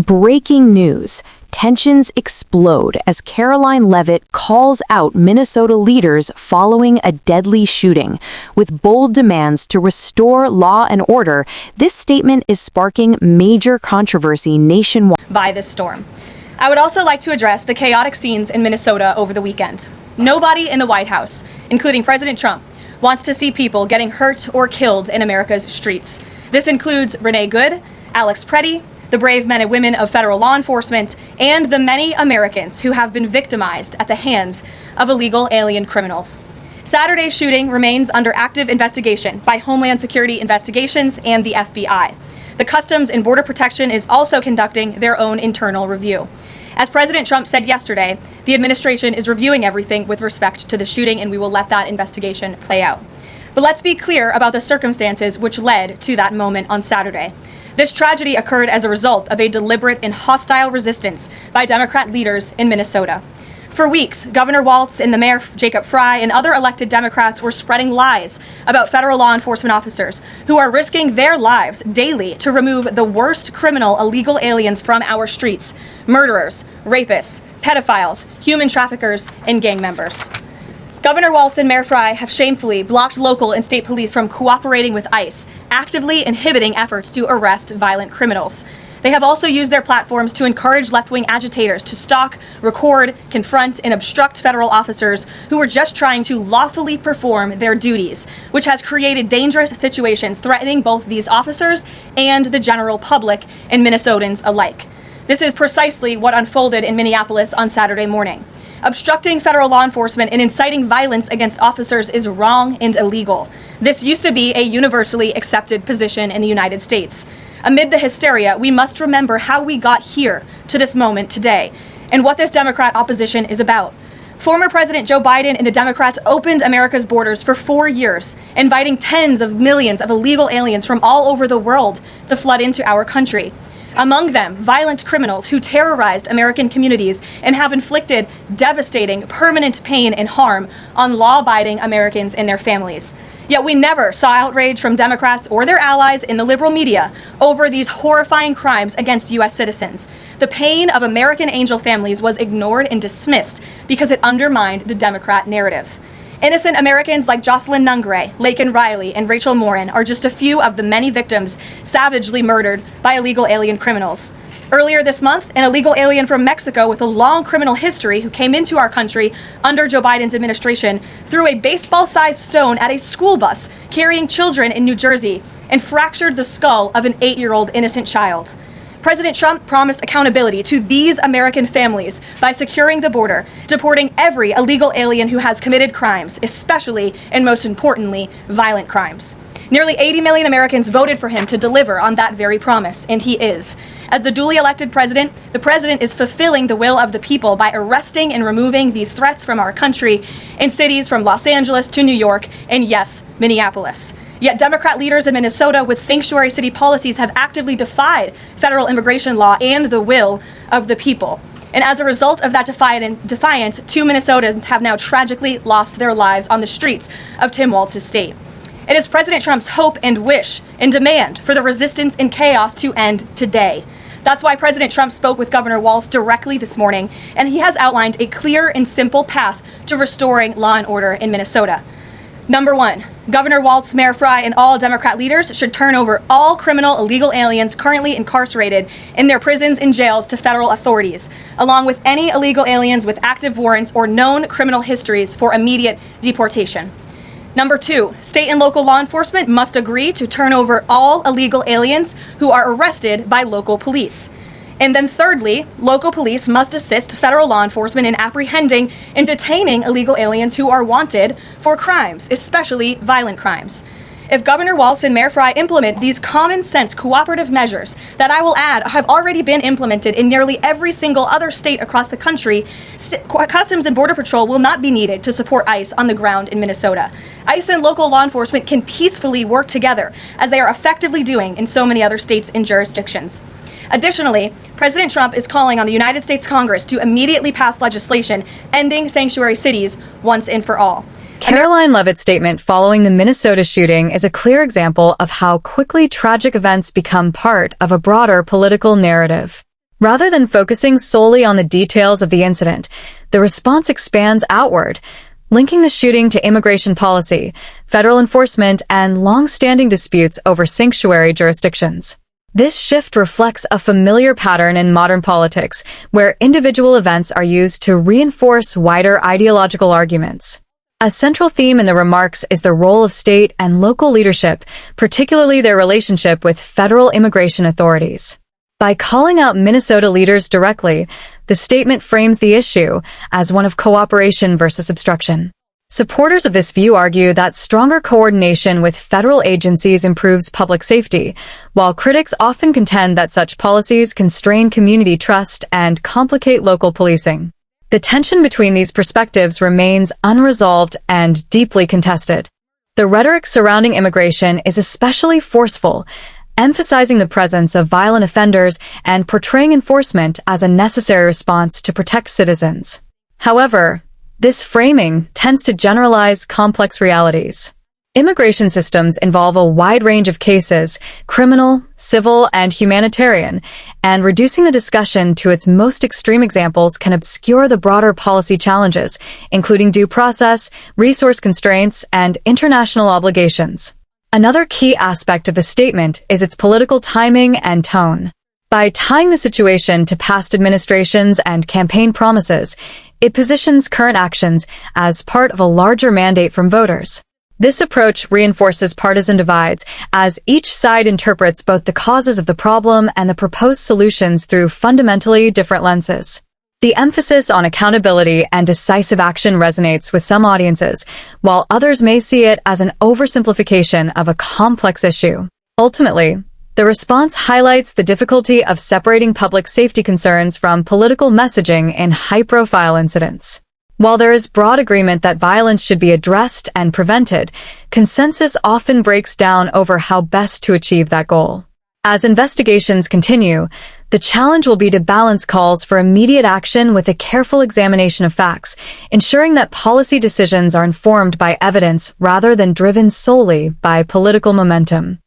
Breaking news. Tensions explode as Karoline Leavitt calls out Minnesota leaders following a deadly shooting. With bold demands to restore law and order, this statement is sparking major controversy nationwide. By this storm. I would also like to address the chaotic scenes in Minnesota over the weekend. Nobody in the White House, including President Trump, wants to see people getting hurt or killed in America's streets. This includes Renee Good, Alex Preddy, the brave men and women of federal law enforcement, and the many Americans who have been victimized at the hands of illegal alien criminals. Saturday's shooting remains under active investigation by Homeland Security Investigations and the FBI. The Customs and Border Protection is also conducting their own internal review. As President Trump said yesterday, the administration is reviewing everything with respect to the shooting, and we will let that investigation play out. But let's be clear about the circumstances which led to that moment on Saturday. This tragedy occurred as a result of a deliberate and hostile resistance by Democrat leaders in Minnesota. For weeks, Governor Walz and the Mayor Jacob Frey and other elected Democrats were spreading lies about federal law enforcement officers who are risking their lives daily to remove the worst criminal illegal aliens from our streets: murderers, rapists, pedophiles, human traffickers, and gang members. Governor Walz and Mayor Frey have shamefully blocked local and state police from cooperating with ICE, actively inhibiting efforts to arrest violent criminals. They have also used their platforms to encourage left-wing agitators to stalk, record, confront, and obstruct federal officers who are just trying to lawfully perform their duties, which has created dangerous situations threatening both these officers and the general public and Minnesotans alike. This is precisely what unfolded in Minneapolis on Saturday morning. Obstructing federal law enforcement and inciting violence against officers is wrong and illegal. This used to be a universally accepted position in the United States. Amid the hysteria, we must remember how we got here to this moment today and what this Democrat opposition is about. Former President Joe Biden and the Democrats opened America's borders for 4 years, inviting tens of millions of illegal aliens from all over the world to flood into our country. Among them, violent criminals who terrorized American communities and have inflicted devastating, permanent pain and harm on law-abiding Americans and their families. Yet we never saw outrage from Democrats or their allies in the liberal media over these horrifying crimes against U.S. citizens. The pain of American angel families was ignored and dismissed because it undermined the Democrat narrative. Innocent Americans like Jocelyn Nungray, Laken Riley, and Rachel Morin are just a few of the many victims savagely murdered by illegal alien criminals. Earlier this month, an illegal alien from Mexico with a long criminal history who came into our country under Joe Biden's administration threw a baseball-sized stone at a school bus carrying children in New Jersey and fractured the skull of an 8-year-old innocent child. President Trump promised accountability to these American families by securing the border, deporting every illegal alien who has committed crimes, especially and most importantly, violent crimes. Nearly 80 million Americans voted for him to deliver on that very promise, and he is. As the duly elected president, the president is fulfilling the will of the people by arresting and removing these threats from our country in cities from Los Angeles to New York and, yes, Minneapolis. Yet Democrat leaders in Minnesota with sanctuary city policies have actively defied federal immigration law and the will of the people. And as a result of that defiance, 2 Minnesotans have now tragically lost their lives on the streets of Tim Walz's state. It is President Trump's hope and wish and demand for the resistance and chaos to end today. That's why President Trump spoke with Governor Walz directly this morning, and he has outlined a clear and simple path to restoring law and order in Minnesota. Number 1, Governor Walz, Mayor Frey, and all Democrat leaders should turn over all criminal illegal aliens currently incarcerated in their prisons and jails to federal authorities, along with any illegal aliens with active warrants or known criminal histories for immediate deportation. Number 2, state and local law enforcement must agree to turn over all illegal aliens who are arrested by local police. And then thirdly, local police must assist federal law enforcement in apprehending and detaining illegal aliens who are wanted for crimes, especially violent crimes. If Governor Walz and Mayor Frey implement these common sense cooperative measures that I will add have already been implemented in nearly every single other state across the country, Customs and Border Patrol will not be needed to support ICE on the ground in Minnesota. ICE and local law enforcement can peacefully work together, as they are effectively doing in so many other states and jurisdictions. Additionally, President Trump is calling on the United States Congress to immediately pass legislation ending sanctuary cities once and for all. Karoline Leavitt's statement following the Minnesota shooting is a clear example of how quickly tragic events become part of a broader political narrative. Rather than focusing solely on the details of the incident, the response expands outward, linking the shooting to immigration policy, federal enforcement, and long-standing disputes over sanctuary jurisdictions. This shift reflects a familiar pattern in modern politics, where individual events are used to reinforce wider ideological arguments. A central theme in the remarks is the role of state and local leadership, particularly their relationship with federal immigration authorities. By calling out Minnesota leaders directly, the statement frames the issue as one of cooperation versus obstruction. Supporters of this view argue that stronger coordination with federal agencies improves public safety, while critics often contend that such policies can strain community trust and complicate local policing. The tension between these perspectives remains unresolved and deeply contested. The rhetoric surrounding immigration is especially forceful, emphasizing the presence of violent offenders and portraying enforcement as a necessary response to protect citizens. However, this framing tends to generalize complex realities. Immigration systems involve a wide range of cases, criminal, civil, and humanitarian, and reducing the discussion to its most extreme examples can obscure the broader policy challenges, including due process, resource constraints, and international obligations. Another key aspect of the statement is its political timing and tone. By tying the situation to past administrations and campaign promises, it positions current actions as part of a larger mandate from voters. This approach reinforces partisan divides, as each side interprets both the causes of the problem and the proposed solutions through fundamentally different lenses. The emphasis on accountability and decisive action resonates with some audiences, while others may see it as an oversimplification of a complex issue. Ultimately, the response highlights the difficulty of separating public safety concerns from political messaging in high-profile incidents. While there is broad agreement that violence should be addressed and prevented, consensus often breaks down over how best to achieve that goal. As investigations continue, the challenge will be to balance calls for immediate action with a careful examination of facts, ensuring that policy decisions are informed by evidence rather than driven solely by political momentum.